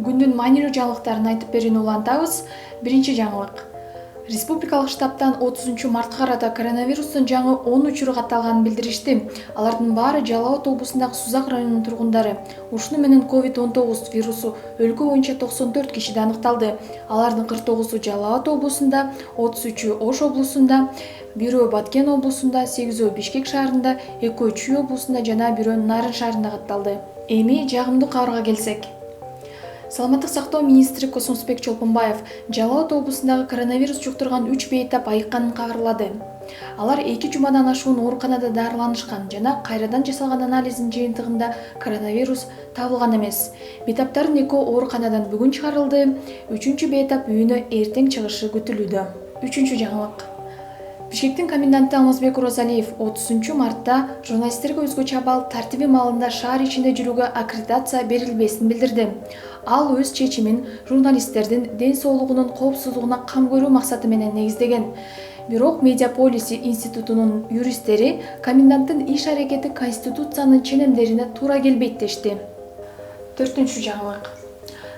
Күндүн маанилүү жаңылыктарын айтып берүүнү улантабыз. Биринчи жаңылык. Республикалык штабтан 30 мартка карата коронавирустун жаңы 10 учуру катталганын билдиришти. Алардын баары Жалал Абад облусундагы Сузак районунун тургундары. Ушуну менен COVID-19 вирусу өлкө боюнча 94 кишиде аныкталды. Алардын 49-у Жалал Абад облусунда, 33-ü Ош облусунда, 1-өө Баткен облусунда, 8-өө Бишкек шаарында, 2-өө Чүй облусунда жана 1-өө Нарын шаарында катталды. Эми жагымдуу кабарга келсек. Саламаттык сактоо министри Космосбек Чолпонбаев Жалал Абад облусундагы коронавирус жуктурган 3 бейтап айыкканын кабарлады. Алар 2 жумадан ашуун ооруканада дарыланышкан жана кайрадан жасалган анализдин жыйынтыгында коронавирус табылган эмес. Бейтаптардын 2-өө ооруканадан бүгүн чыгарылды, 3-чү бейтап үйүнө эртең чыгышы күтүлүүдө. 3-чү жаңылык. Бишкектин коменданты Алмазбек Розалиев 30 мартта журналисттерге өзгөчө абал тартиби маалында шаар ичинде жүрүүгө аккредитация берилбесин билдирди. Ал өз чечимин журналисттердин ден соолугунун коопсуздугуна кам көрүү максаты менен негиздеген. Бирок Медиаполис институтунун юристтери коменданттын иш-аракети Конституциянын ченемдерине туура келбейт дешти. 4-чү жаңылык.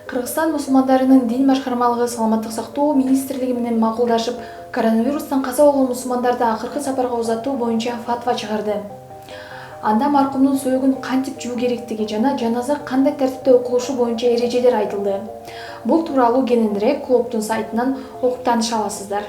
Кыргызстан мусулмандарынын дин башкармалыгы Саламаттык сактоо министрлиги менен макулдашып, коронавирустан каза болгон мусулмандарды акыркы сапарга узатуу боюнча фатва чыгарды. Анда маркумдун сөөгүн кантип жуу керектиги жана жаназа кандай тартипте окулушу боюнча эрежелер айтылды. Бул тууралуу кененирээк клубдун сайтынан окуп тааныша аласыздар.